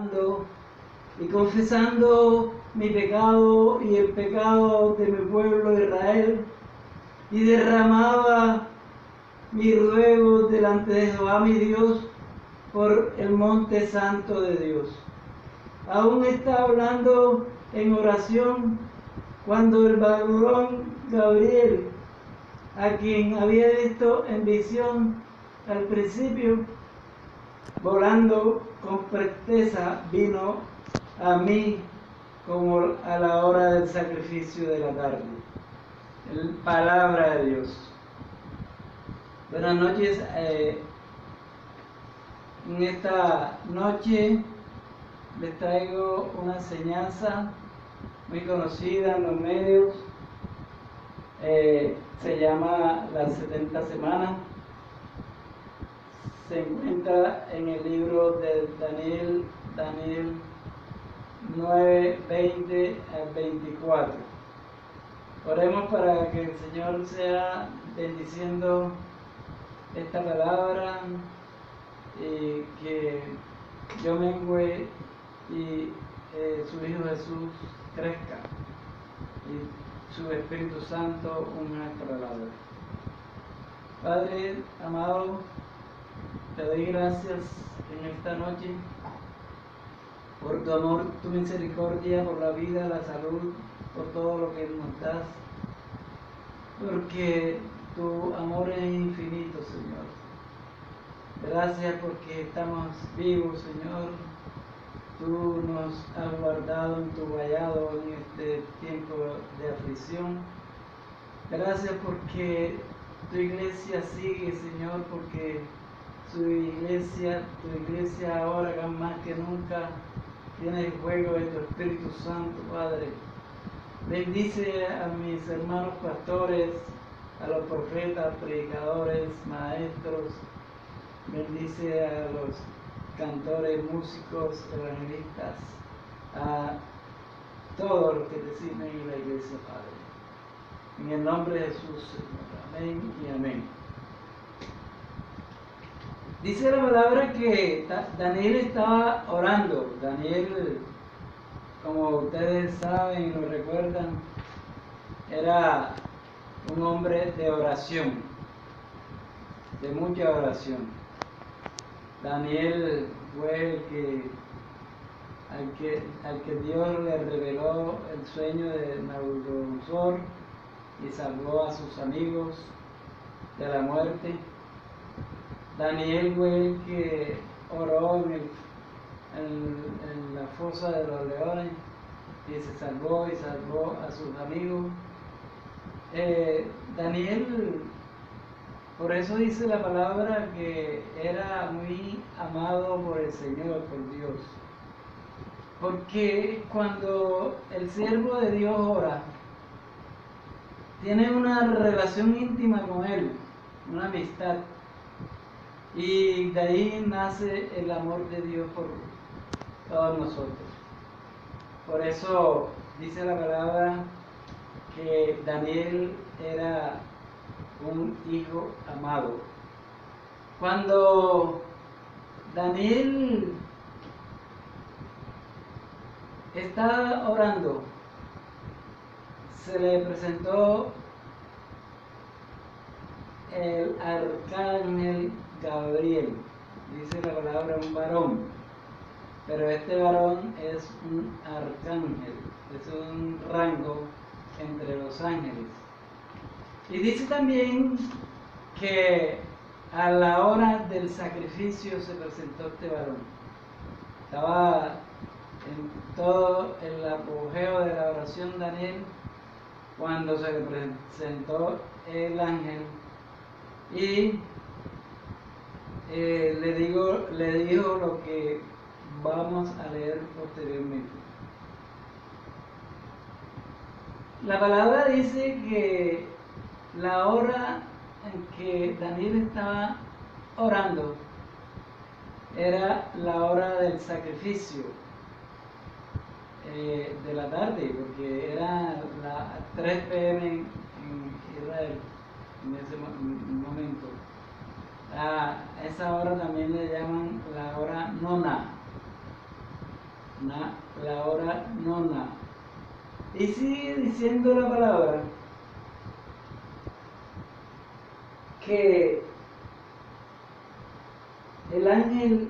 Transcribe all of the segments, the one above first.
clamando y confesando mi pecado y el pecado de mi pueblo Israel, y derramaba mi ruego delante de Jehová mi Dios por el monte santo de Dios. Aún estaba hablando en oración cuando el varón Gabriel, a quien había visto en visión al principio, volando con presteza, vino a mí como a la hora del sacrificio de la tarde. Palabra de Dios. Buenas noches. En esta noche les traigo una enseñanza muy conocida en los medios. Se llama las 70 semanas. Se encuentra en el libro de Daniel 9, 20 al 24. Oremos para que el Señor sea bendiciendo esta palabra y que yo mengüe y su Hijo Jesús crezca y su Espíritu Santo una esta palabra. Padre amado, te doy gracias en esta noche por tu amor, tu misericordia, por la vida, la salud, por todo lo que nos das, porque tu amor es infinito, Señor. Gracias porque estamos vivos, Señor. Tú nos has guardado en tu vallado en este tiempo de aflicción. Gracias porque tu iglesia sigue, Señor, porque tu iglesia ahora más que nunca tiene el fuego de tu Espíritu Santo, Padre. Bendice a mis hermanos pastores, a los profetas, predicadores, maestros. Bendice a los cantores, músicos, evangelistas, a todos los que te sirven en la iglesia, Padre. En el nombre de Jesús, Señor. Amén y amén. Dice la palabra que Daniel estaba orando. Daniel, como ustedes saben y lo recuerdan, era un hombre de oración, de mucha oración. Daniel fue al que Dios le reveló el sueño de Nabucodonosor y salvó a sus amigos de la muerte. Daniel fue el que oró en la fosa de los leones y se salvó y salvó a sus amigos. Daniel, por eso dice la palabra que era muy amado por el Señor, por Dios. Porque cuando el siervo de Dios ora, tiene una relación íntima con Él, una amistad. Y de ahí nace el amor de Dios por todos nosotros. Por eso dice la palabra que Daniel era un hijo amado. Cuando Daniel está orando, se le presentó el arcángel Gabriel. Dice la palabra un varón, pero este varón es un arcángel, es un rango entre los ángeles. Y dice también que a la hora del sacrificio se presentó este varón. Estaba en todo el apogeo de la oración Daniel cuando se le presentó el ángel y le dijo lo que vamos a leer posteriormente. La palabra dice que la hora en que Daniel estaba orando era la hora del sacrificio de la tarde, porque era las 3 p.m. en Israel en ese momento. A esa hora también le llaman la hora nona. la hora nona. Y sigue diciendo la palabra que el ángel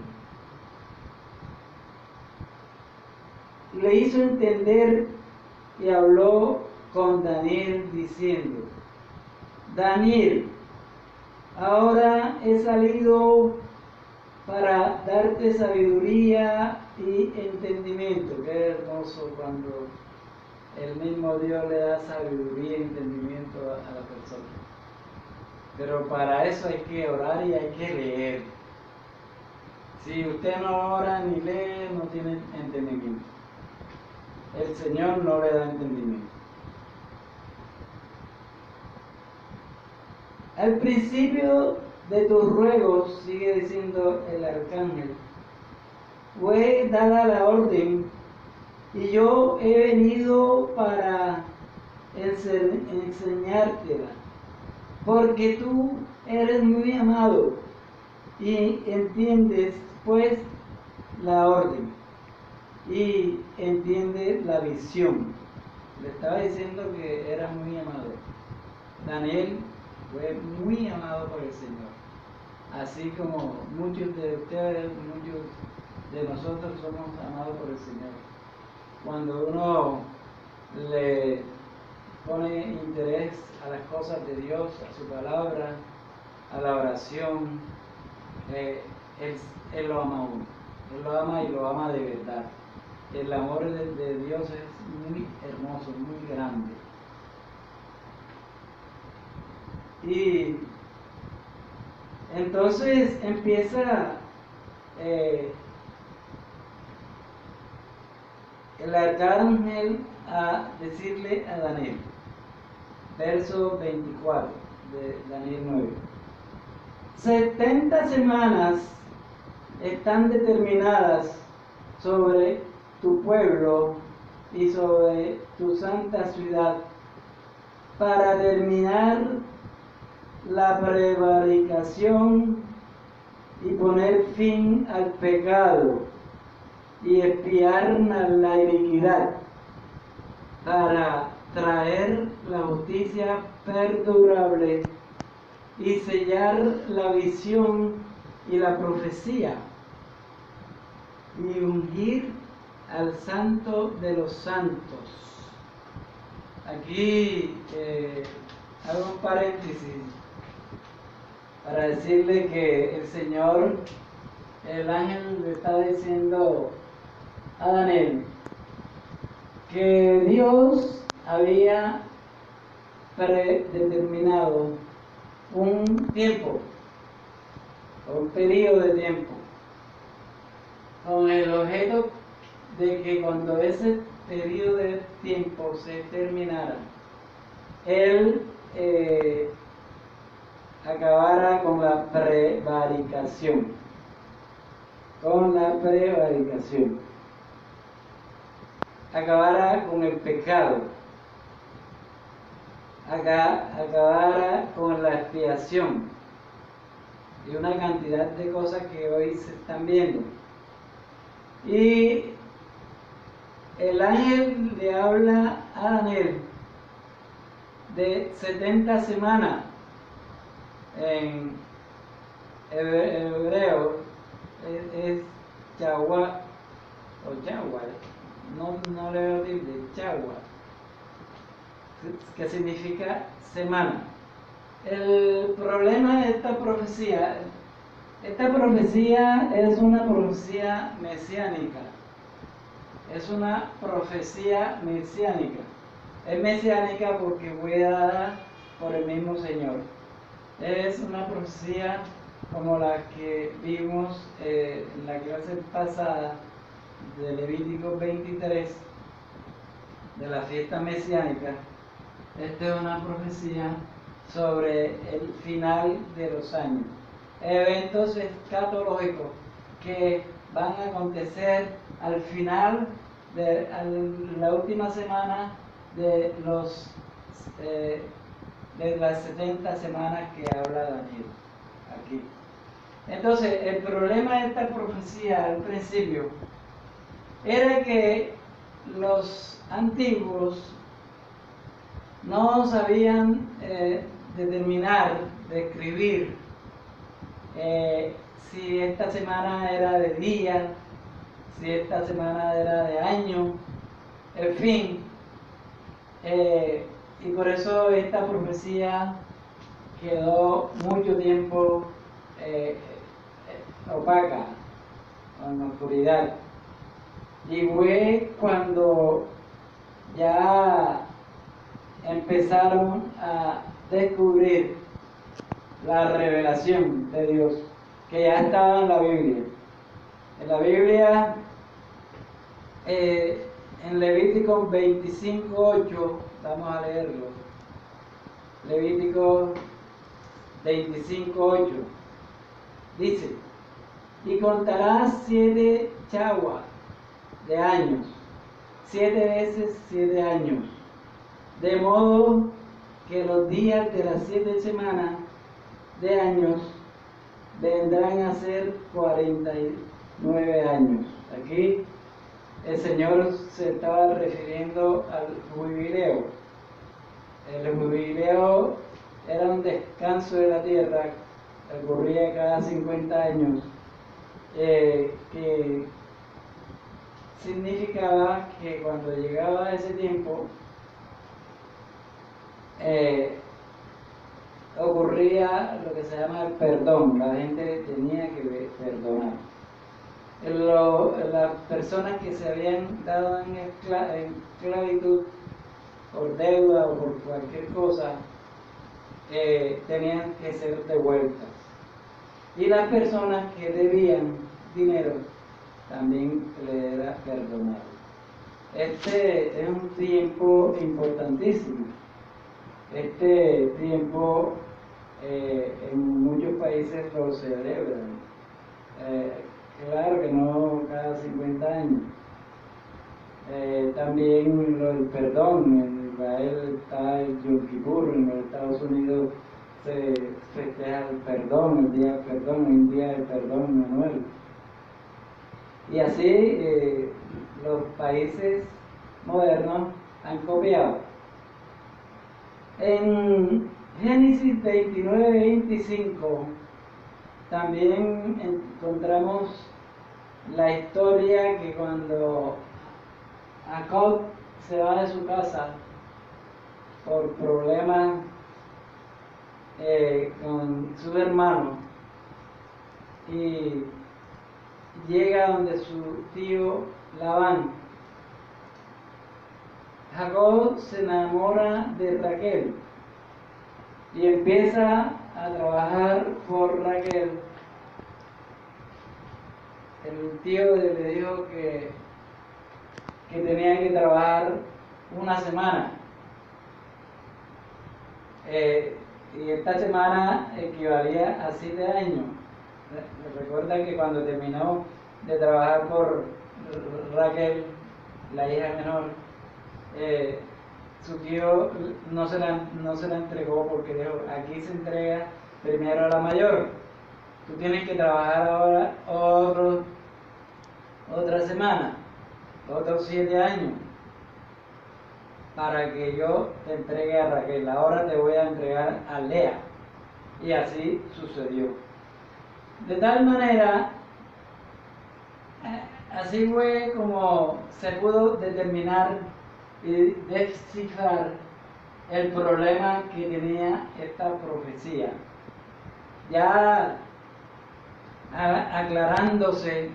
le hizo entender y habló con Daniel diciendo: Daniel, ahora he salido para darte sabiduría y entendimiento. Qué hermoso cuando el mismo Dios le da sabiduría y entendimiento a la persona. Pero para eso hay que orar y hay que leer. Si usted no ora ni lee, no tiene entendimiento. El Señor no le da entendimiento. Al principio de tus ruegos, sigue diciendo el arcángel, fue dada la orden y yo he venido para enseñártela, porque tú eres muy amado y entiendes pues la orden y entiendes la visión. Le estaba diciendo que era muy amado. Daniel fue muy amado por el Señor, así como muchos de ustedes, muchos de nosotros somos amados por el Señor. Cuando uno le pone interés a las cosas de Dios, a su palabra, a la oración, Él lo ama a uno. Él lo ama y lo ama de verdad. El amor de Dios es muy hermoso, muy grande. Y entonces empieza el arcángel a decirle a Daniel, verso 24 de Daniel 9. 70 semanas están determinadas sobre tu pueblo y sobre tu santa ciudad para terminar la prevaricación y poner fin al pecado y expiar la iniquidad, para traer la justicia perdurable y sellar la visión y la profecía y ungir al santo de los santos. Aquí hago un paréntesis para decirle que el Señor, el ángel le está diciendo a Daniel que Dios había predeterminado un tiempo, un periodo de tiempo, con el objeto de que cuando ese periodo de tiempo se terminara, Él acabara con la prevaricación. Acabara con el pecado. Acabara con la expiación. Y una cantidad de cosas que hoy se están viendo. Y el ángel le habla a Daniel de 70 semanas. En hebreo es Chahua o Chahua, no le veo de Chahua, que significa semana. El problema de esta profecía es una profecía mesiánica. Es una profecía mesiánica. Es mesiánica porque fue dada por el mismo Señor. Es una profecía como la que vimos en la clase pasada de Levítico 23, de la fiesta mesiánica. Esta es una profecía sobre el final de los años. Eventos escatológicos que van a acontecer al final de la última semana de las 70 semanas que habla Daniel aquí. Entonces, el problema de esta profecía al principio era que los antiguos no sabían determinar, describir si esta semana era de día, si esta semana era de año, en fin. Y por eso esta profecía quedó mucho tiempo opaca, en oscuridad. Y fue cuando ya empezaron a descubrir la revelación de Dios, que ya estaba en la Biblia. En la Biblia, en Levítico 25:8, vamos a leerlo. Levítico 25:8 dice: y contarás 7 chaguas de años, 7 veces 7 años, de modo que los días de las 7 semanas de años vendrán a ser 49 años. Aquí el Señor se estaba refiriendo al jubileo. El jubileo era un descanso de la tierra que ocurría cada 50 años, que significaba que cuando llegaba ese tiempo ocurría lo que se llama el perdón. La gente tenía que perdonar. Las personas que se habían dado en esclavitud por deuda o por cualquier cosa, tenían que ser devueltas. Y las personas que debían dinero también le era perdonado. Este es un tiempo importantísimo. Este tiempo en muchos países lo celebran. Claro que no cada 50 años. También el perdón. En Israel está el Yom Kippur, en los Estados Unidos se festeja el perdón, el día del perdón, un día de perdón anual. Y así los países modernos han copiado. En Génesis 29:25 también encontramos la historia que cuando Jacob se va de su casa por problemas con su hermano y llega donde su tío Labán, Jacob se enamora de Raquel y empieza a trabajar por Raquel. El tío le dijo que tenía que trabajar una semana. Y esta semana equivalía a 7 años. Recuerda que cuando terminó de trabajar por Raquel, la hija menor, su tío no se la entregó porque dijo: aquí se entrega primero a la mayor, tú tienes que trabajar ahora otra semana, otros 7 años, para que yo te entregue a Raquel. Ahora te voy a entregar a Lea. Y así sucedió. De tal manera, así fue como se pudo determinar y descifrar el problema que tenía esta profecía. Ya aclarándose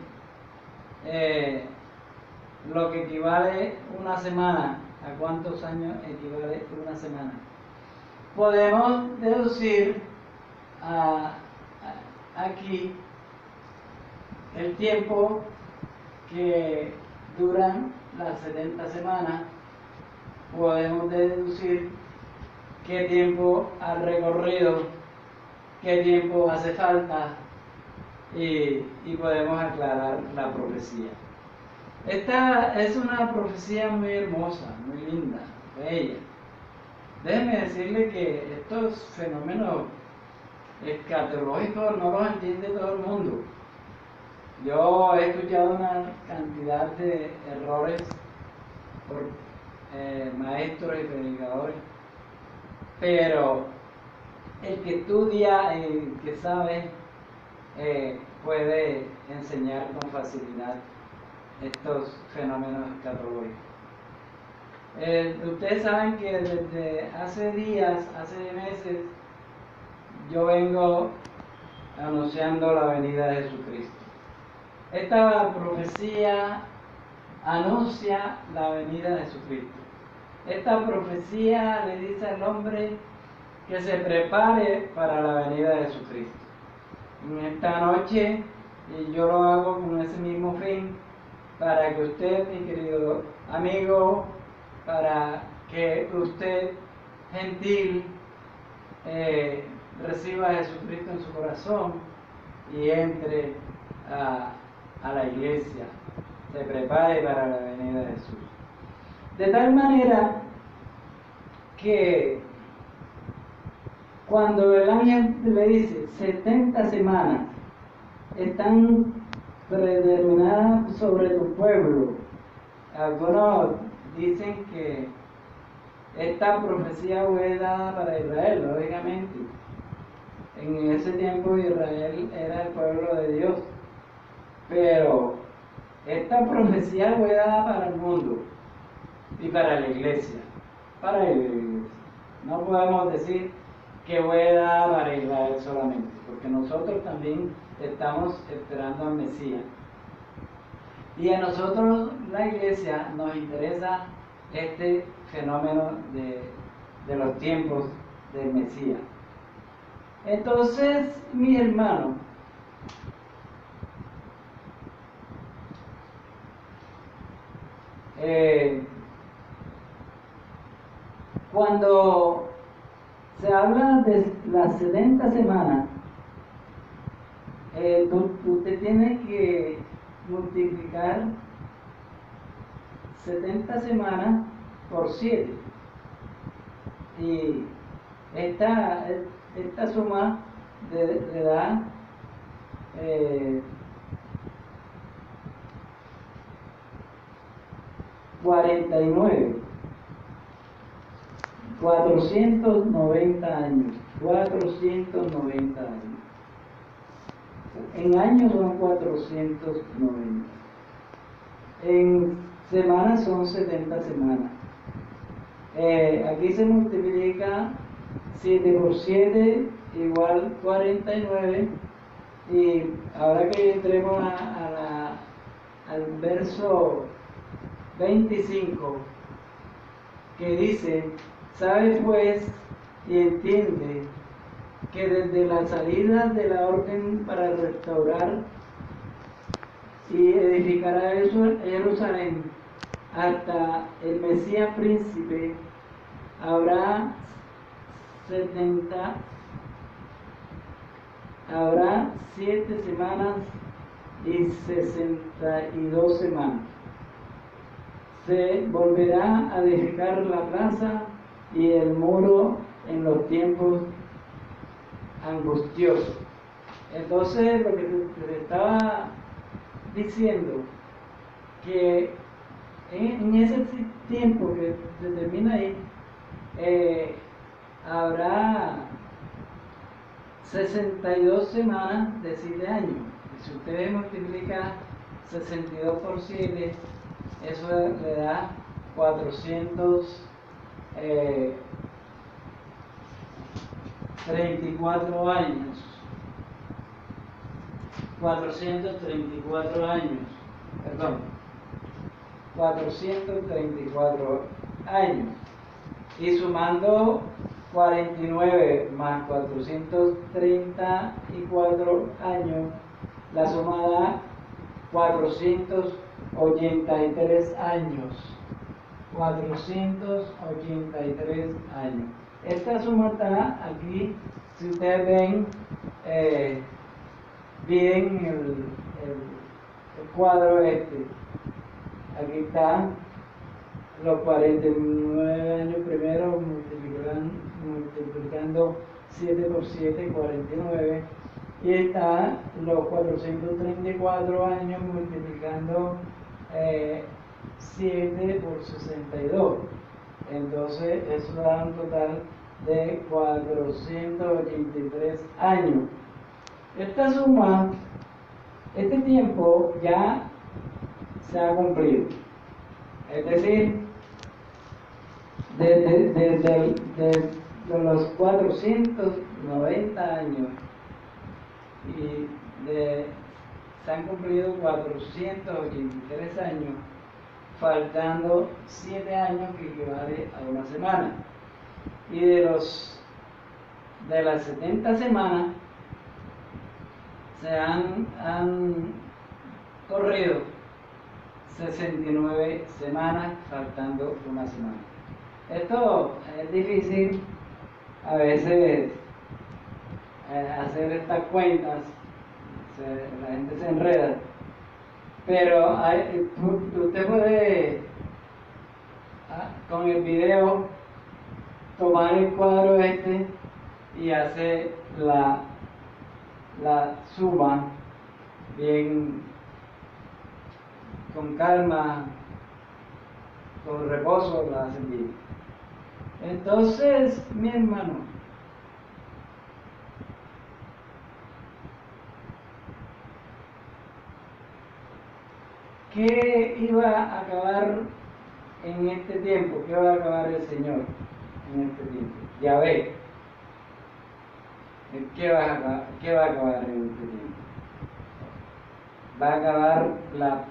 lo que equivale una semana, ¿a cuántos años equivale una semana? Podemos deducir aquí el tiempo que duran las 70 semanas. Podemos deducir qué tiempo ha recorrido, qué tiempo hace falta, y podemos aclarar la profecía. Esta es una profecía muy hermosa, muy linda, bella. Déjenme decirle que estos fenómenos escatológicos no los entiende todo el mundo. Yo he escuchado una cantidad de errores por maestros y predicadores, pero el que estudia, el que sabe, puede enseñar con facilidad estos fenómenos escatológicos. Ustedes saben que desde hace días, hace meses, yo vengo anunciando la venida de Jesucristo. Esta profecía anuncia la venida de Jesucristo. Esta profecía le dice al hombre que se prepare para la venida de Jesucristo. En esta noche, y yo lo hago con ese mismo fin, para que usted, mi querido amigo, para que usted, gentil, reciba a Jesucristo en su corazón y entre a la iglesia, se prepare para la venida de Jesús. De tal manera que cuando el ángel le dice 70 semanas están predeterminadas sobre tu pueblo, algunos dicen que esta profecía fue dada para Israel, lógicamente. En ese tiempo Israel era el pueblo de Dios, pero esta profecía fue dada para el mundo y para la iglesia, para la iglesia. No podemos decir que fue dada para Israel solamente, porque nosotros también estamos esperando al Mesías. Y a nosotros, la iglesia, nos interesa este fenómeno de los tiempos del Mesías. Entonces, mi hermano, cuando se habla de las 70 semanas, usted tiene que multiplicar 70 semanas por 7. Y esta suma le da 49, 490 años, 490 años. En años son 490. En semanas son 70 semanas. Aquí se multiplica 7 por 7 igual 49. Y ahora que entremos al verso 25, que dice: sabe pues y entiende que desde la salida de la orden para restaurar y edificar a Jerusalén hasta el Mesías príncipe habrá 7 semanas y 62 semanas. Se volverá a edificar la plaza y el muro en los tiempos angustiosos. Entonces, lo que te estaba diciendo, que en ese tiempo que se termina ahí, habrá 62 semanas de 7 años. Y si ustedes multiplican 62 por 7, eso le da 434 años. 434 años. Perdón. 434 años. Y sumando 49 más 434 años, la suma da 483 años. 483 años. Esta suma está aquí, si ustedes ven bien el cuadro este. Aquí está los 49 años primero multiplicando 7 por 7, 49, y está los 434 años multiplicando 7 por 62. Entonces eso da un total de 483 años. Esta suma, este tiempo ya se ha cumplido. Es decir, de los 490 años y se han cumplido 483 años, faltando 7 años, que equivale a una semana. Y de las 70 semanas se han corrido 69 semanas, faltando una semana. Esto es difícil a veces hacer estas cuentas, la gente se enreda, pero usted puede con el video tomar el cuadro y hacer la suma bien, con calma, con reposo, la hacen bien. Entonces, mi hermano, ¿qué iba a acabar en este tiempo? ¿Qué va a acabar el Señor en este tiempo? Yahvé. ¿Qué va a acabar en este tiempo? Va a acabar la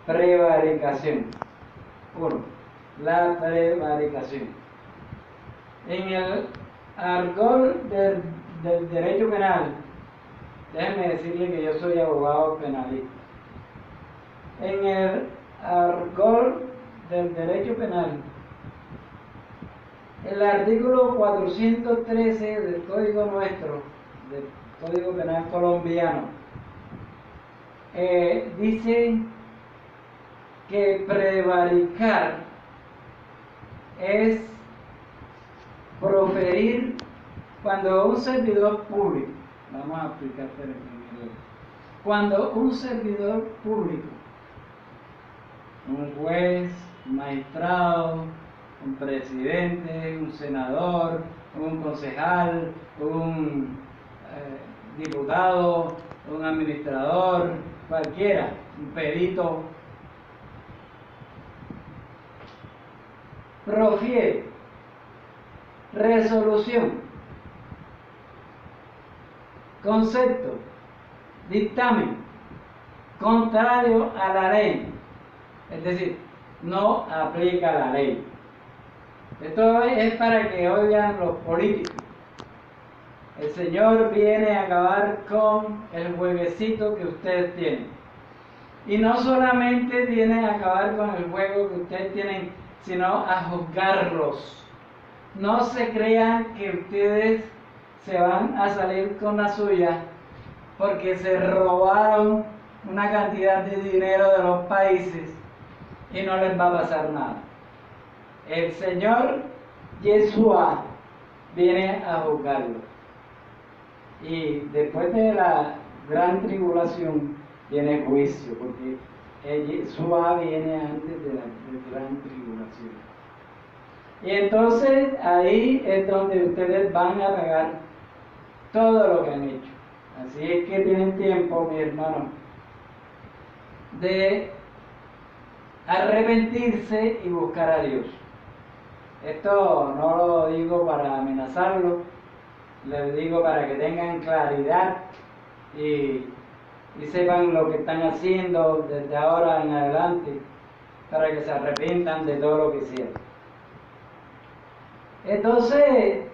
prevaricación. La prevaricación. En el argot del derecho penal, déjenme decirle que yo soy abogado penalista. En el argot del derecho penal, el artículo 413 del Código nuestro, del Código Penal colombiano, dice que prevaricar es proferir cuando un servidor público, vamos a explicar primero, cuando un servidor público, un juez, un magistrado, un presidente, un senador, un concejal, un diputado, un administrador, cualquiera, un perito, profiere resolución, concepto, dictamen contrario a la ley, es decir, no aplica la ley. Esto es para que oigan los políticos. El Señor viene a acabar con el jueguecito que ustedes tienen. Y no solamente viene a acabar con el juego que ustedes tienen, sino a juzgarlos. No se crean que ustedes se van a salir con la suya porque se robaron una cantidad de dinero de los países y no les va a pasar nada. El Señor Yeshua viene a juzgarlo. Y después de la gran tribulación viene juicio, porque Yeshua viene antes de la gran tribulación. Y entonces ahí es donde ustedes van a pagar todo lo que han hecho. Así es que tienen tiempo, mi hermano, de arrepentirse y buscar a Dios. Esto no lo digo para amenazarlo, les digo para que tengan claridad y sepan lo que están haciendo desde ahora en adelante, para que se arrepientan de todo lo que hicieron. Entonces,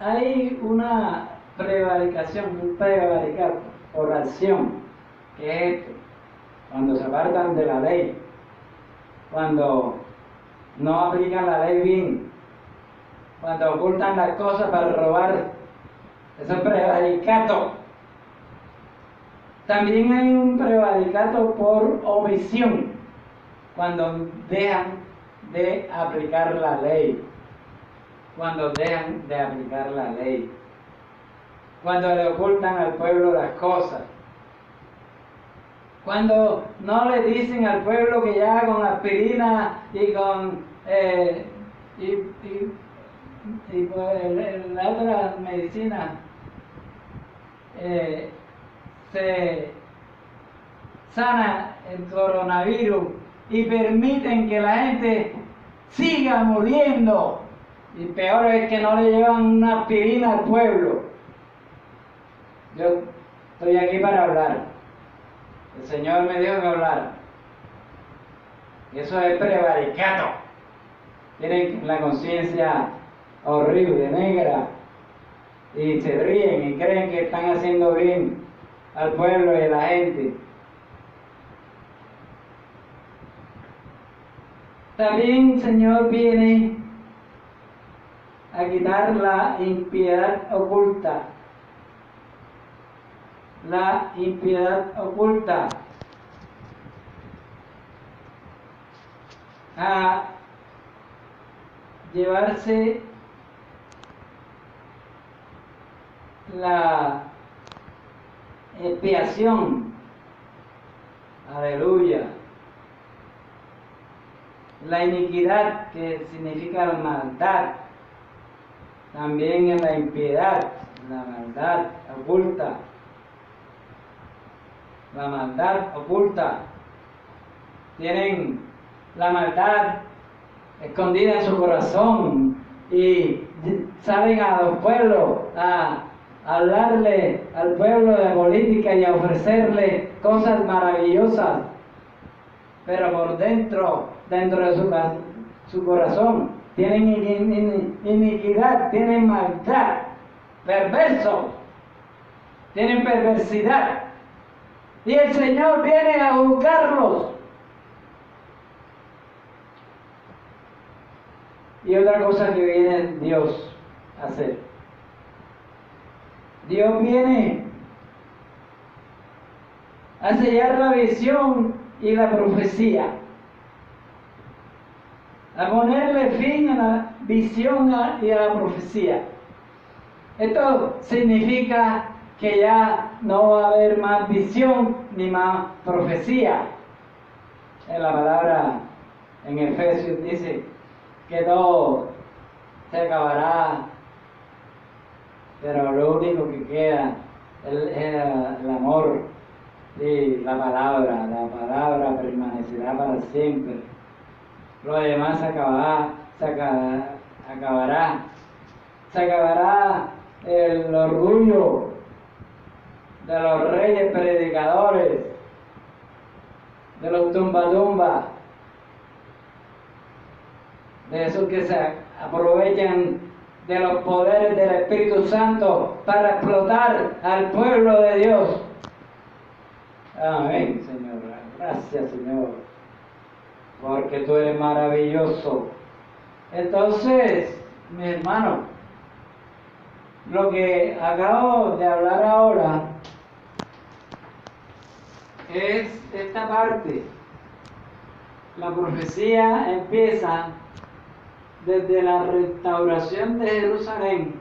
hay una prevaricación, un prevaricar por acción, que es esto: cuando se apartan de la ley, cuando no aplican la ley bien, cuando ocultan las cosas para robar. Eso es prevaricato. También hay un prevaricato por omisión, cuando dejan de aplicar la ley. Cuando dejan de aplicar la ley. cuando le ocultan al pueblo las cosas, cuando no le dicen al pueblo que ya con aspirina y con la otra medicina se sana el coronavirus y permiten que la gente siga muriendo. Y peor es que no le llevan una aspirina al pueblo. Yo estoy aquí para hablar. El Señor me dijo que hablar. Y eso es prevaricato. Tienen la conciencia horrible, negra. Y se ríen y creen que están haciendo bien al pueblo y a la gente. También el Señor viene a quitar la impiedad oculta. La impiedad oculta. A llevarse la expiación. Aleluya. La iniquidad, que significa la maldad. También en la impiedad, la maldad oculta. La maldad oculta. Tienen la maldad escondida en su corazón y salen a los pueblos a hablarle al pueblo de política y a ofrecerle cosas maravillosas, pero por dentro de su corazón tienen iniquidad, tienen maldad, perversos, tienen perversidad, y el Señor viene a juzgarlos. Y otra cosa que viene Dios a hacer. Dios viene a sellar la visión y la profecía, a ponerle fin a la visión y a la profecía. Esto significa que ya no va a haber más visión ni más profecía. En la palabra en Efesios dice que todo se acabará, pero lo único que queda es el amor y la palabra permanecerá para siempre. Lo demás se acabará el orgullo de los reyes predicadores, de los tumba, de esos que se aprovechan de los poderes del Espíritu Santo para explotar al pueblo de Dios. Amén, Señor. Gracias, Señor, porque tú eres maravilloso. Entonces, mi hermano, lo que acabo de hablar ahora es esta parte. La profecía empieza desde la restauración de Jerusalén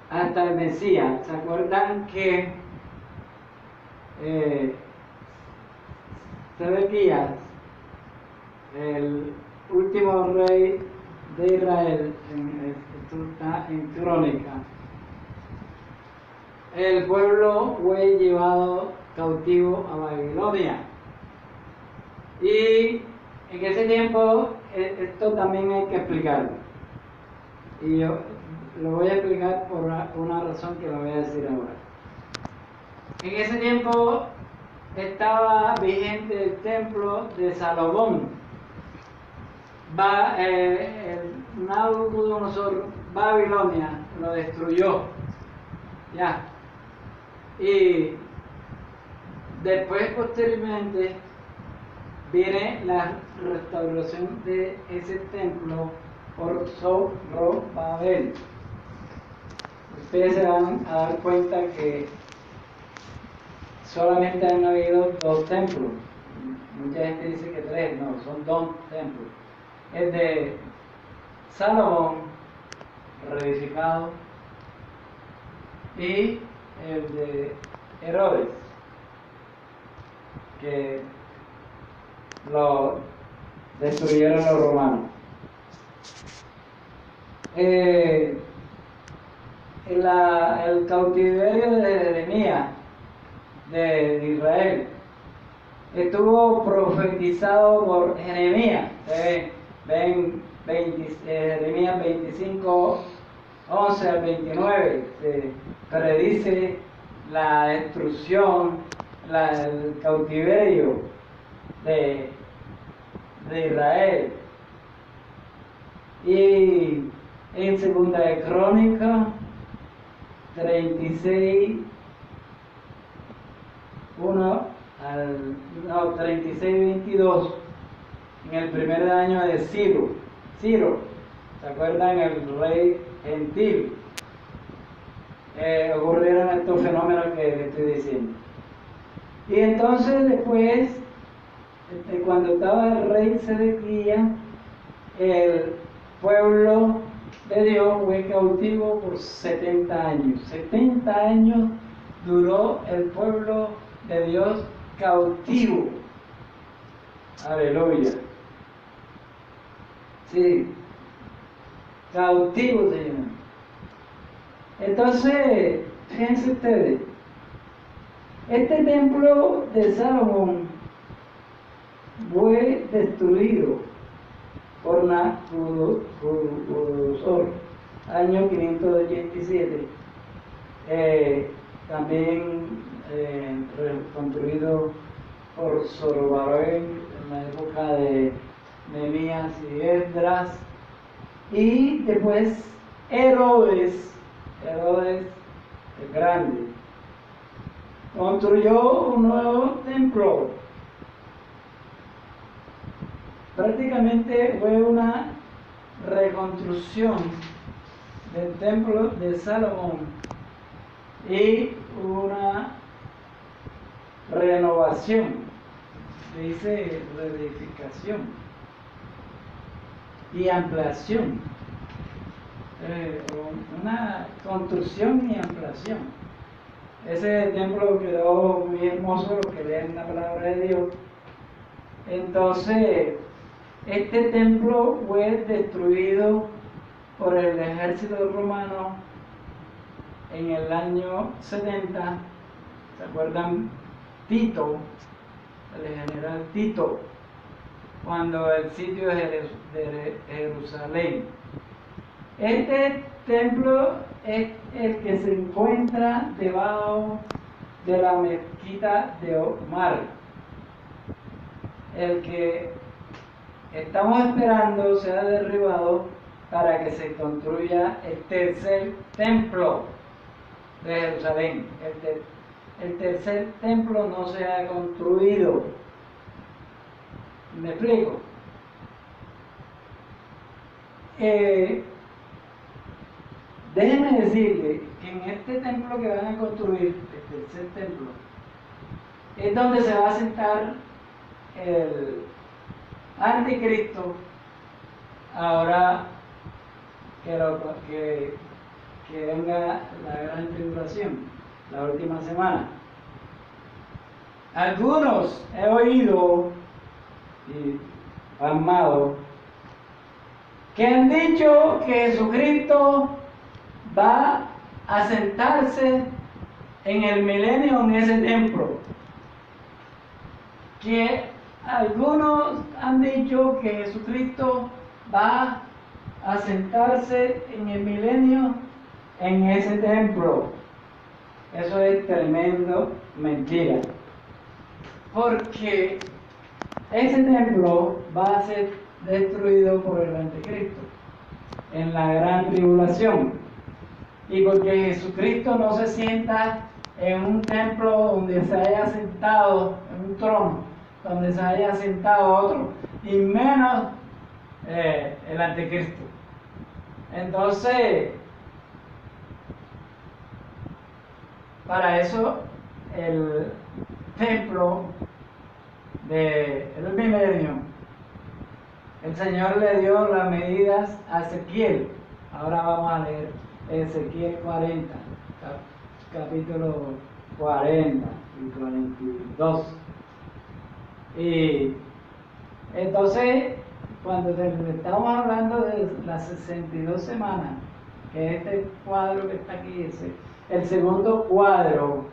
hasta el Mesías. ¿Se acuerdan que Sedequías, el último rey de Israel, esto está en Crónica, el pueblo fue llevado cautivo a Babilonia? Y en ese tiempo, esto también hay que explicarlo. Y yo lo voy a explicar por una razón que lo voy a decir ahora. En ese tiempo estaba vigente el templo de Salomón. Nabucodonosor, Babilonia, lo destruyó. Ya. Y después, posteriormente, viene la restauración de ese templo por Zorobabel. Ustedes se van a dar cuenta que solamente han habido 2 templos. Mucha gente dice que 3, no, son 2 templos. El de Salomón, reedificado, y el de Herodes, que lo destruyeron los romanos. El cautiverio de Jeremías de Israel estuvo profetizado por Jeremías. Ven Jeremías 25, 11 al 29, se predice la destrucción, el cautiverio de Israel. Y en Segunda de Crónicas 36, 22, en el primer año de Ciro, ¿se acuerdan? El rey gentil. Ocurrieron estos fenómenos que les estoy diciendo. Y entonces después, cuando estaba el rey Sedequías, el pueblo de Dios fue cautivo por 70 años. 70 años duró el pueblo de Dios cautivo. Aleluya. Sí, cautivo, Señor. Entonces, fíjense ustedes, este templo de Salomón fue destruido por Nabucodonosor, año 587, también reconstruido por Zorobabel en la época de Nehemías y Esdras, y después Herodes el Grande construyó un nuevo templo. Prácticamente fue una reconstrucción del templo de Salomón y una renovación, dice reedificación y ampliación, una construcción y ampliación. Ese templo quedó muy hermoso, lo que leen la palabra de Dios. Entonces, este templo fue destruido por el ejército romano en el año 70. ¿Se acuerdan? Tito, el general Tito, cuando el sitio de Jerusalén. Este templo es el que se encuentra debajo de la mezquita de Omar, el que estamos esperando sea derribado para que se construya el tercer templo de Jerusalén. El tercer templo no se ha construido. ¿Me explico? Déjenme decirle que en este templo que van a construir, el tercer templo, es donde se va a sentar el anticristo, ahora que venga la gran tribulación, la última semana. Algunos he oído y amado que han dicho que Jesucristo va a sentarse en el milenio en ese templo. Que algunos han dicho que Jesucristo va a sentarse en el milenio en ese templo. Eso es tremendo mentira. Porque ese templo va a ser destruido por el anticristo en la gran tribulación. Y porque Jesucristo no se sienta en un templo donde se haya sentado, en un trono, donde se haya sentado otro, y menos el anticristo. Entonces, para eso, el templo del milenio, el Señor le dio las medidas a Ezequiel. Ahora vamos a leer Ezequiel 40, capítulo 40 y 42. Y entonces, cuando estamos hablando de las 62 semanas, que este cuadro que está aquí, el segundo cuadro,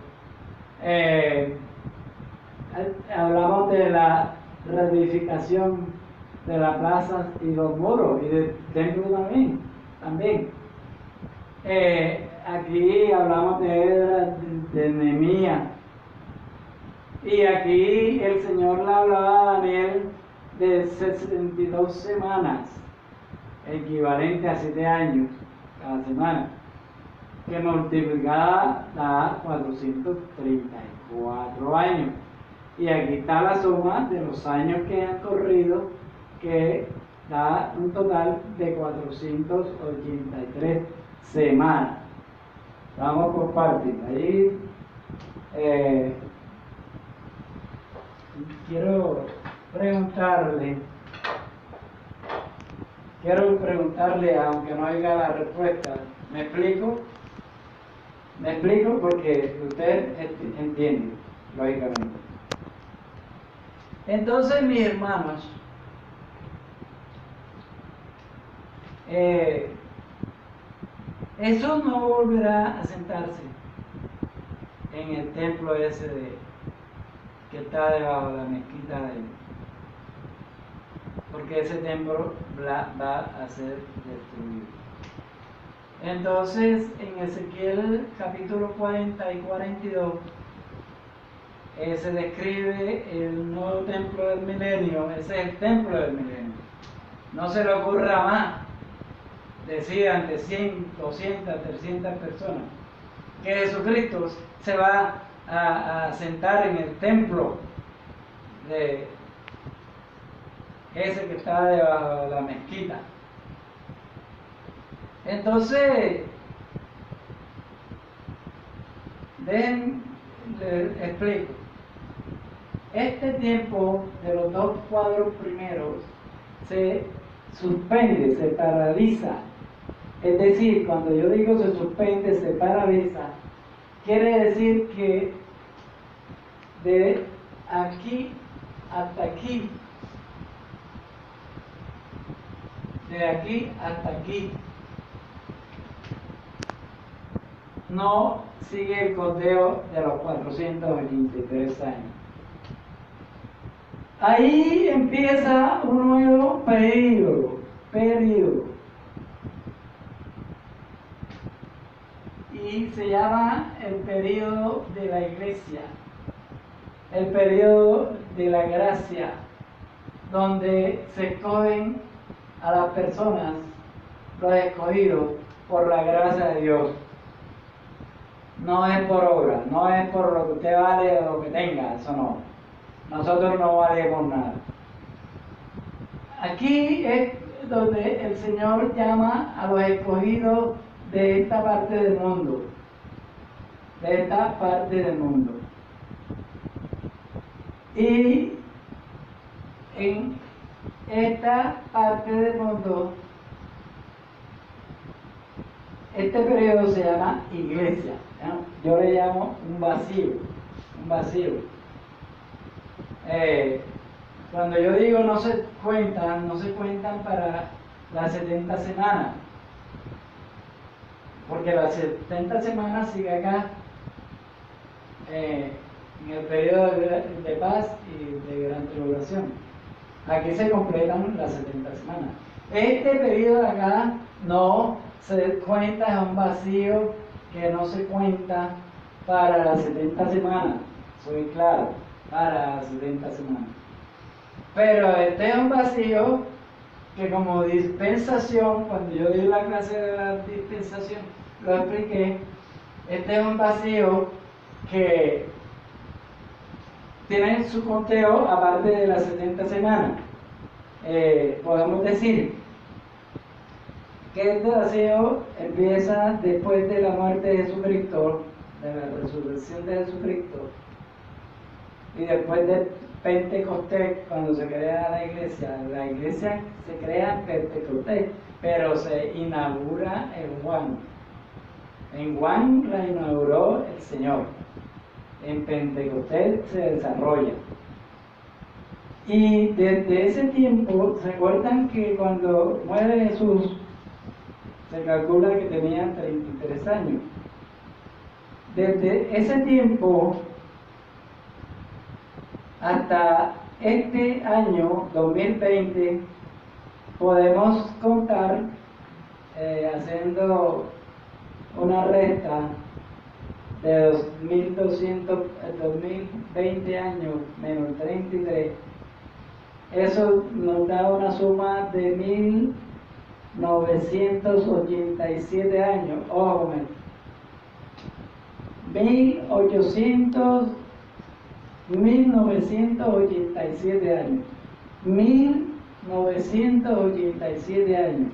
hablamos de la reedificación de la plaza y los muros y del templo también. Aquí hablamos de Nehemías, y aquí el Señor le hablaba a Daniel de 62 semanas, equivalente a 7 años cada semana, que multiplicada da 434 años. Y aquí está la suma de los años que han corrido, que da un total de 483 semanas. Vamos por partes. Ahí quiero preguntarle, aunque no haya la respuesta. ¿Me explico? Me explico porque usted entiende, lógicamente. Entonces, mis hermanos, Jesús no volverá a sentarse en el templo ese que está debajo de la mezquita de él, porque ese templo va a ser destruido. Entonces, en Ezequiel capítulo 40 y 42 se describe el nuevo templo del milenio. Ese es el templo del milenio. No se le ocurra más decir ante 100, 200, 300 personas que Jesucristo se va a sentar en el templo de ese que está debajo de la mezquita. Entonces, les explico. Este tiempo de los dos cuadros primeros se suspende, se paraliza. Es decir, cuando yo digo se suspende, se paraliza, quiere decir que de aquí hasta aquí, de aquí hasta aquí, no sigue el conteo de los 423 años. Ahí empieza un nuevo periodo. Y se llama el periodo de la iglesia, el periodo de la gracia, donde se escogen a las personas, los escogidos por la gracia de Dios. No es por obra, no es por lo que usted vale o lo que tenga, eso no. Nosotros no valemos nada. Aquí es donde el Señor llama a los escogidos de esta parte del mundo. De esta parte del mundo. Y en esta parte del mundo, este periodo se llama iglesia. Yo le llamo un vacío. Cuando yo digo no se cuentan para las 70 semanas, porque las 70 semanas sigue acá, en el periodo de paz y de gran tribulación. Aquí se completan las 70 semanas. Este periodo de acá no se cuenta, es un vacío que no se cuenta para las 70 semanas. Soy claro, para las 70 semanas. Pero este es un vacío que como dispensación, cuando yo di la clase de la dispensación, lo expliqué. Este es un vacío que tiene su conteo aparte de las 70 semanas. Podemos decir que este vacío empieza después de la muerte de Jesucristo, de la resurrección de Jesucristo, y después de Pentecostés, cuando se crea la iglesia se crea en Pentecostés, pero se inaugura en Juan. En Juan la inauguró el Señor. En Pentecostés se desarrolla. Y desde ese tiempo, ¿recuerdan que cuando muere Jesús, se calcula que tenía 33 años? Desde ese tiempo hasta este año 2020, podemos contar, haciendo una resta de 2020 años menos 33, eso nos da una suma de 1987 años. Ojo con esto. 1987 años. 1987 años.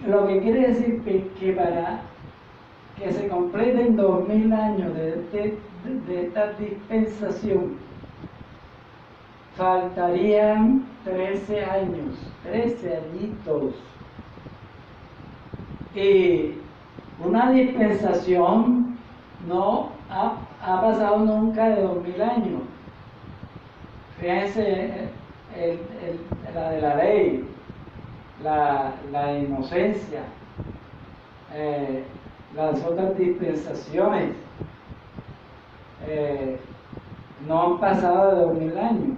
Lo que quiere decir que para que se completen 2000 años de esta dispensación, faltarían 13 años, 13 añitos. Y una dispensación no ha pasado nunca de 2000 años. Fíjense la de la ley, la inocencia, las otras dispensaciones no han pasado de 2000 años.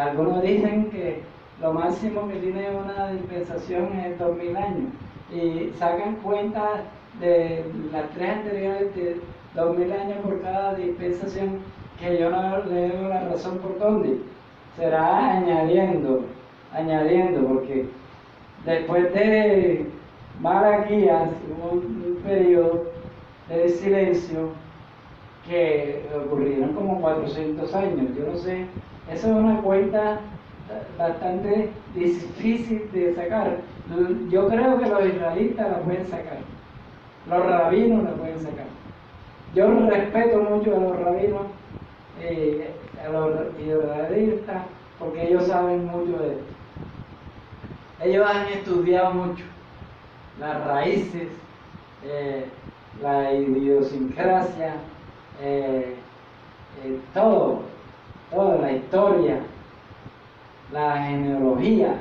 Algunos dicen que lo máximo que tiene una dispensación es 2000 años y sacan cuenta de las tres anteriores de 2000 años por cada dispensación, que yo no le doy la razón por dónde. Será añadiendo, porque después de Malaquías hubo un periodo de silencio que ocurrieron como 400 años. Yo no sé, eso es una cuenta bastante difícil de sacar. Yo creo que los israelitas la pueden sacar, los rabinos la pueden sacar. Yo respeto mucho a los rabinos, a los israelitas, porque ellos saben mucho de esto. Ellos han estudiado mucho las raíces, la idiosincrasia, toda la historia, la genealogía,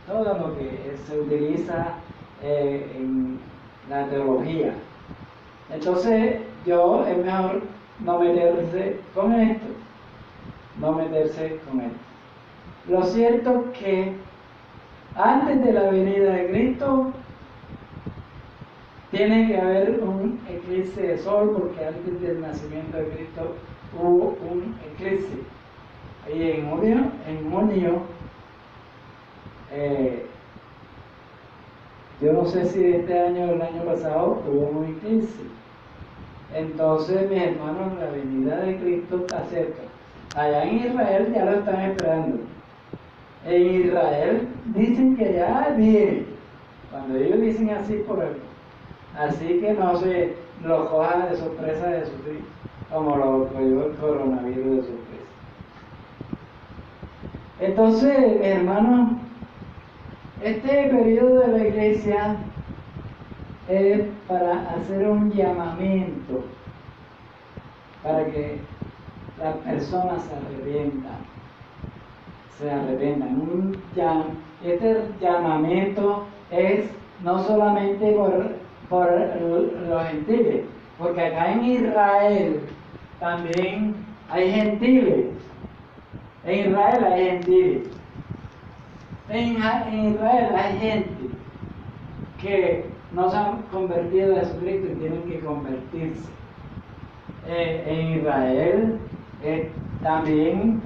todo lo que se utiliza en la teología. Entonces, es mejor no meterse con esto. Lo cierto es que antes de la venida de Cristo tiene que haber un eclipse de sol, porque antes del nacimiento de Cristo hubo un eclipse. Y en junio, yo no sé si este año o el año pasado hubo un eclipse. Entonces, mis hermanos, la venida de Cristo está cerca. Allá en Israel ya lo están esperando. En Israel dicen que ya viene. Cuando ellos dicen así, por algo. Así que no se lo cojan de sorpresa de Jesucristo, como lo cogió el coronavirus de sorpresa. Entonces, mis hermanos, este periodo de la iglesia es para hacer un llamamiento, para que las personas se arrepientan. Este llamamiento es no solamente por los gentiles, porque acá en Israel también hay gentiles. En Israel hay gentiles. En Israel hay gente que no se han convertido a Jesucristo y tienen que convertirse. En Israel también,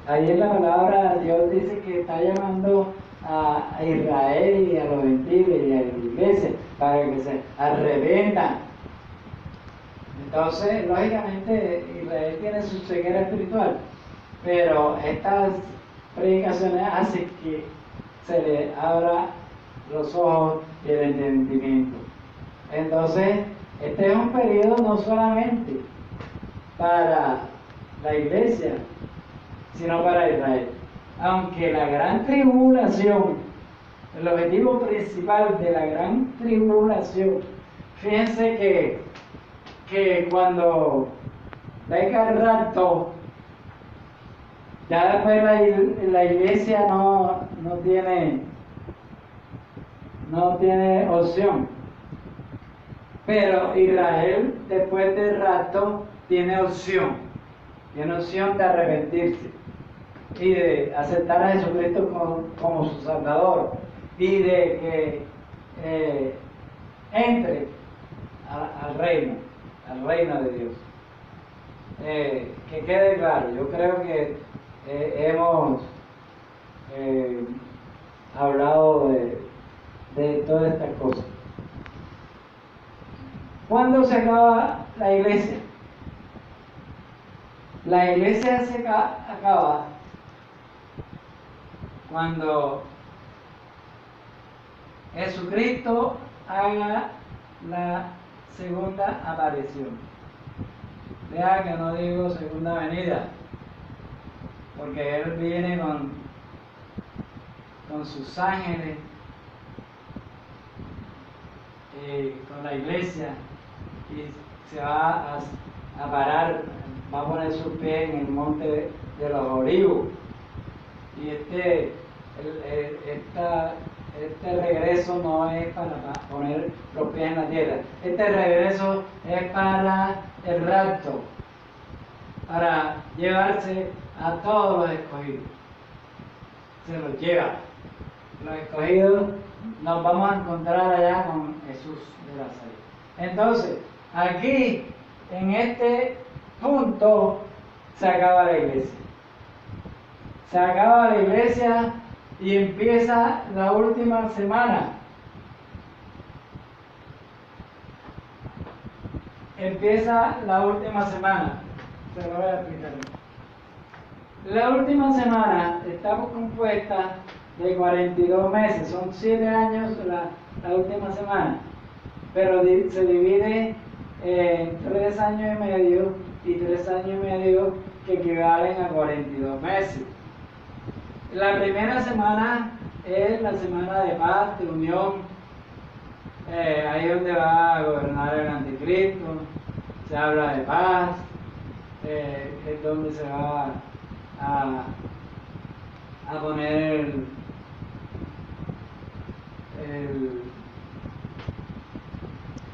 ahí en la palabra Dios dice que está llamando a Israel y a los gentiles y a la iglesia para que se arrepientan. Entonces, lógicamente, Israel tiene su ceguera espiritual, pero estas predicaciones hacen que se le abra los ojos y el entendimiento. Entonces, este es un periodo no solamente para la iglesia, sino para Israel. Aunque la gran tribulación El objetivo principal de la gran tribulación, fíjense que cuando venga el rapto, ya después la iglesia no tiene opción. Pero Israel, después del rapto, tiene opción de arrepentirse y de aceptar a Jesucristo como su Salvador y de que entre al reino de Dios. Que quede claro, yo creo que hemos hablado de todas estas cosas. ¿Cuándo se acaba la iglesia? La iglesia se acaba cuando Jesucristo haga la segunda aparición. Vea que no digo segunda venida, porque Él viene con sus ángeles y con la iglesia y se va a parar, va a poner sus pies en el monte de los Olivos. Y este regreso no es para poner los pies en la tierra. Este regreso es para el rapto, para llevarse a todos los escogidos. Se los lleva. Los escogidos nos vamos a encontrar allá con Jesús de Nazaret. Entonces, aquí, en este punto, se acaba la iglesia. Se acaba la iglesia y empieza la última semana. Empieza la última semana. Se lo voy a explicar. La última semana está compuesta de 42 meses. Son 7 años la última semana. Pero se divide en 3 años y medio y 3 años y medio que equivalen a 42 meses. La primera semana es la semana de paz, de unión. Ahí es donde va a gobernar el anticristo. Se habla de paz. Es donde se va a poner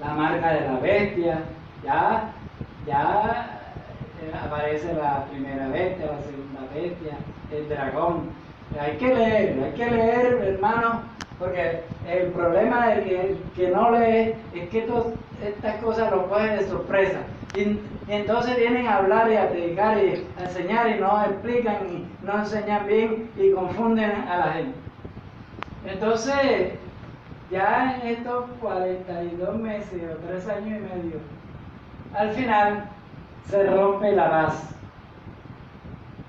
la marca de la bestia. Ya aparece la primera bestia, la segunda bestia, el dragón. Hay que leer, hermano, porque el problema de que no lee es que todas estas cosas lo cogen de sorpresa. Y entonces vienen a hablar y a predicar y a enseñar y no explican y no enseñan bien y confunden a la gente. Entonces, ya en estos 42 meses o 3 años y medio, al final se rompe la paz.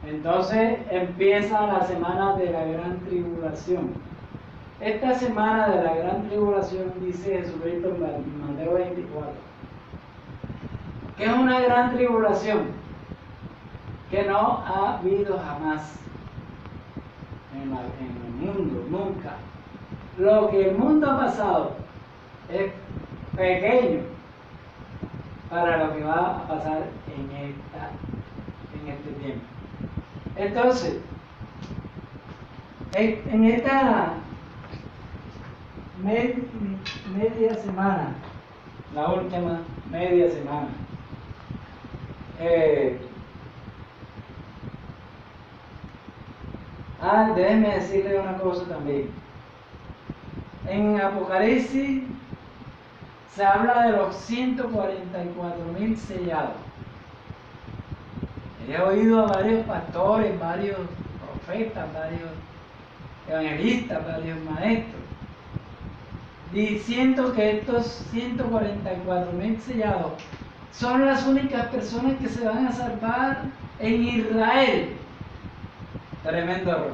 Entonces empieza la semana de la gran tribulación. Esta semana de la gran tribulación, dice Jesucristo en Mateo 24, que es una gran tribulación que no ha habido jamás en el mundo, nunca. Lo que el mundo ha pasado es pequeño para lo que va a pasar en este tiempo. Entonces, en esta media semana, la última media semana, déjenme decirle una cosa también. En Apocalipsis se habla de los 144,000 sellados. He oído a varios pastores, varios profetas, varios evangelistas, varios maestros, diciendo que estos 144,000 sellados son las únicas personas que se van a salvar en Israel. Tremendo error.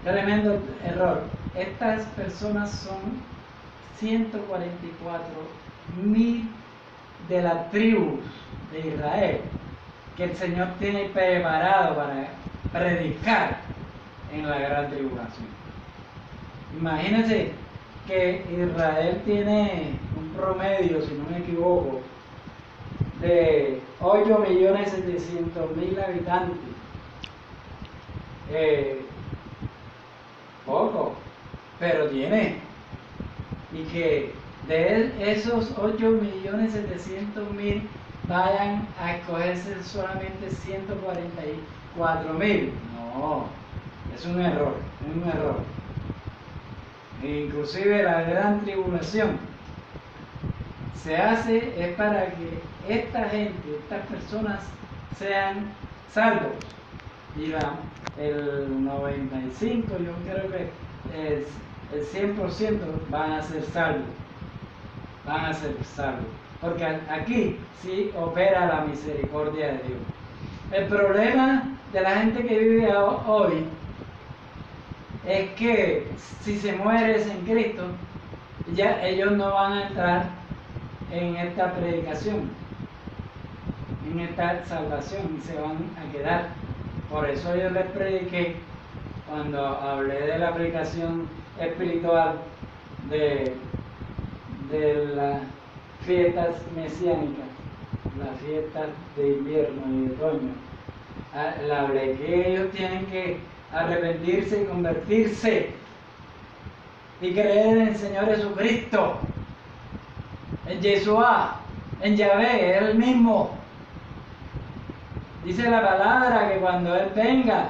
Tremendo error. Estas personas son 144,000 de las tribus de Israel que el Señor tiene preparado para predicar en la gran tribulación. Imagínense que Israel tiene un promedio, si no me equivoco, de 8.700.000 habitantes. Poco, pero tiene. Y que de esos 8.700.000 vayan a escogerse solamente 144.000. No, es un error, es un error. Inclusive la gran tribulación se hace es para que esta gente, estas personas sean salvos. Y el 95, yo creo que el 100% van a ser salvos. Van a ser salvos. Porque aquí sí opera la misericordia de Dios. El problema de la gente que vive hoy es que si se muere en Cristo, ya ellos no van a entrar en esta predicación, en esta salvación, y se van a quedar. Por eso yo les prediqué, cuando hablé de la predicación espiritual de las fiestas mesiánicas, las fiestas de invierno y de otoño, le hablé que ellos tienen que arrepentirse y convertirse y creer en el Señor Jesucristo, en Yeshua, en Yahvé, Él mismo. Dice la palabra que cuando Él venga,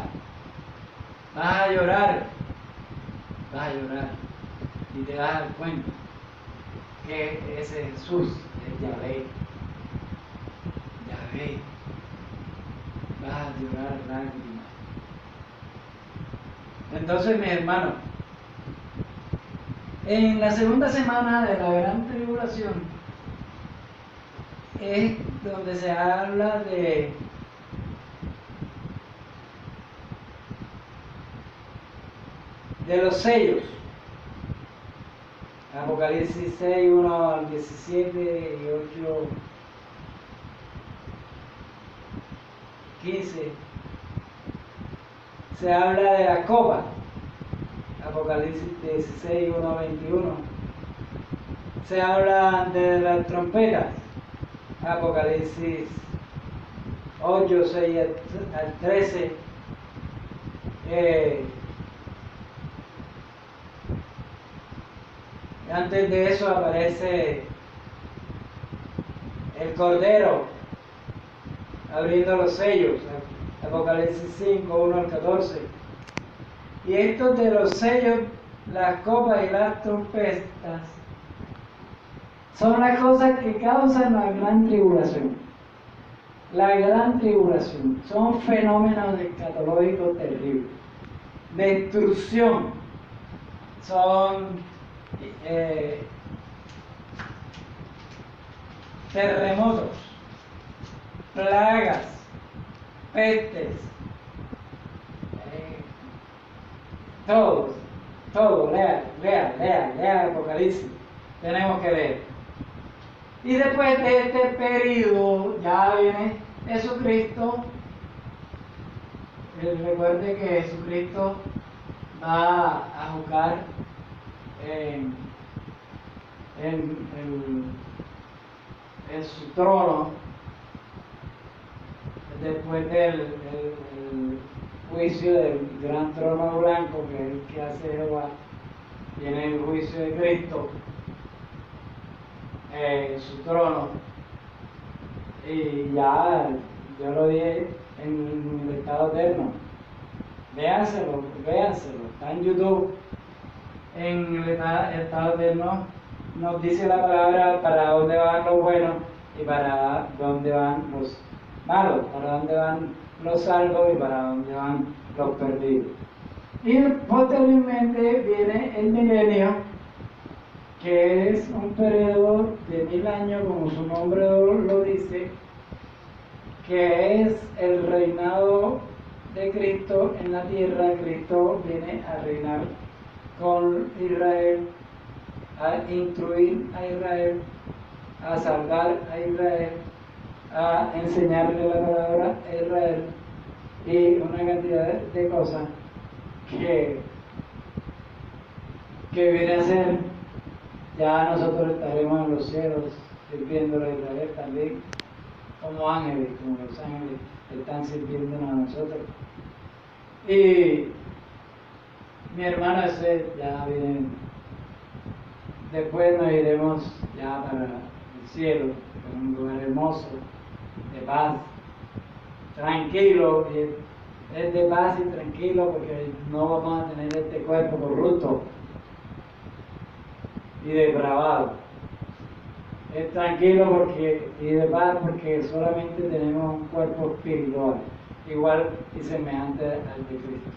vas a llorar y te vas a dar cuenta que ese Jesús es Yahvé. Vas a llorar lágrimas. Entonces, mis hermanos, en la segunda semana de la gran tribulación es donde se habla de los sellos. Apocalipsis 6, 1 al 17 y 8, 15. Se habla de la copa. Apocalipsis 16, 1 a 21. Se habla de las trompetas. Apocalipsis 8, 6 al 13. Antes de eso aparece el Cordero abriendo los sellos. Apocalipsis 5, 1 al 14. Y estos de los sellos, las copas y las trompetas, son las cosas que causan la gran tribulación. La gran tribulación son fenómenos escatológicos terribles. Destrucción. Son terremotos, plagas, pestes, todo, lea Apocalipsis, tenemos que leer. Y después de este periodo ya viene Jesucristo. Recuerde que Jesucristo va a juzgar en su trono después del juicio del gran trono blanco, que es el que hace Jehová. Viene el juicio de Cristo en su trono, y ya yo lo dije en el estado eterno. Véanselo, está en YouTube. En el estado eterno nos dice la palabra para dónde van los buenos y para dónde van los malos, para dónde van los salvos y para dónde van los perdidos. Y posteriormente viene el milenio, que es un periodo de 1000 años, como su nombre lo dice, que es el reinado de Cristo en la tierra. Cristo viene a reinar con Israel, a instruir a Israel, a salvar a Israel, a enseñarle la palabra a Israel, y una cantidad de cosas que que viene a ser, ya nosotros estaremos en los cielos, sirviéndole a Israel también, como ángeles, como los ángeles están sirviéndonos a nosotros. Y mi hermano ese ya viene, después nos iremos ya para el cielo, en un lugar hermoso, de paz, tranquilo, y es de paz y tranquilo porque no vamos a tener este cuerpo corrupto y depravado. Es tranquilo y de paz porque solamente tenemos un cuerpo espiritual, igual y semejante al de Cristo.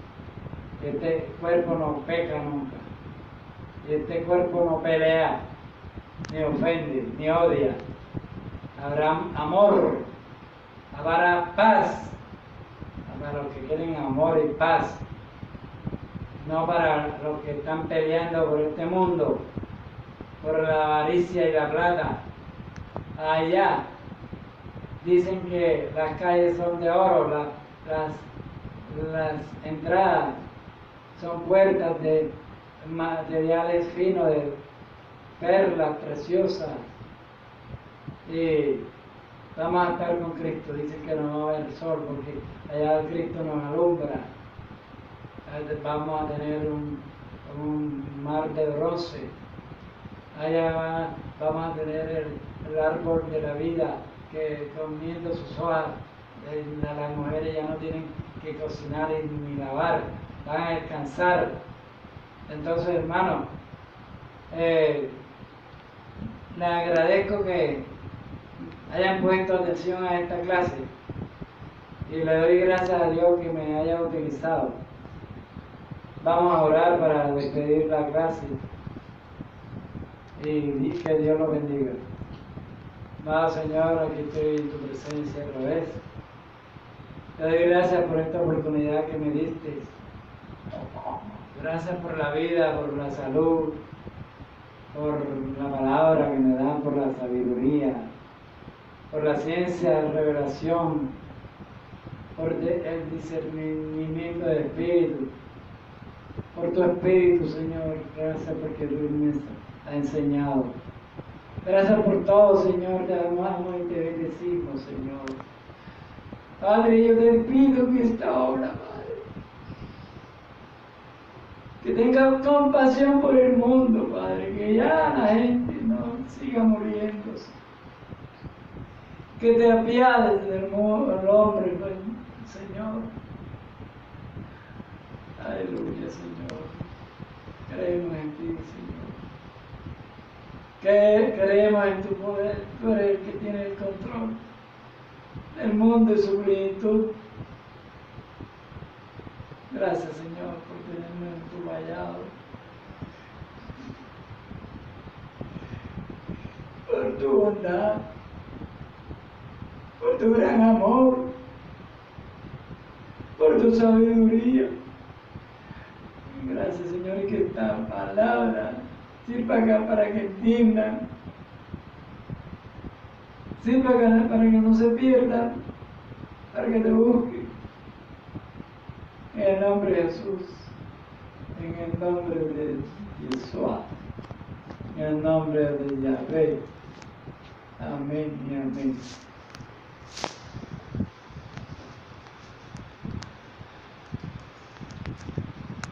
Este cuerpo no peca nunca, y este cuerpo no pelea, ni ofende, ni odia. Habrá amor, habrá paz, para los que quieren amor y paz, no para los que están peleando por este mundo, por la avaricia y la plata. Allá dicen que las calles son de oro, las entradas son puertas de materiales finos, de perlas preciosas, y vamos a estar con Cristo. Dicen que no va a haber sol porque allá Cristo nos alumbra. Vamos a tener un mar de bronce. Allá vamos a tener el árbol de la vida que comiendo sus hojas, las mujeres ya no tienen que cocinar ni lavar, van a descansar. Entonces, hermano, le agradezco que hayan puesto atención a esta clase y le doy gracias a Dios que me haya utilizado. Vamos a orar para despedir la clase y que Dios lo bendiga. Amado Señor, aquí estoy en tu presencia otra vez. Te doy gracias por esta oportunidad que me diste. Gracias por la vida, por la salud, por la palabra que me dan, por la sabiduría, por la ciencia de revelación, por el discernimiento del Espíritu, por tu Espíritu, Señor. Gracias porque tú me has enseñado. Gracias por todo, Señor. Te amamos y te bendecimos, Señor. Padre, yo te pido que esta obra, Padre, que tenga compasión por el mundo, Padre, que ya la gente no siga muriéndose. Que te apiades del hombre, Señor. Aleluya, Señor. Creemos en ti, Señor. Que creemos en tu poder. Tú eres el que tiene el control del mundo y su plenitud. Gracias, Señor, por tenerme en tu vallado, por tu bondad, por tu gran amor, por tu sabiduría. Gracias, Señor, y que esta palabra sirva acá para que entiendan, sirva acá para que no se pierdan, para que te busquen. En el nombre de Jesús, en el nombre de Yeshua, en el nombre de Yahvé. Amén y amén.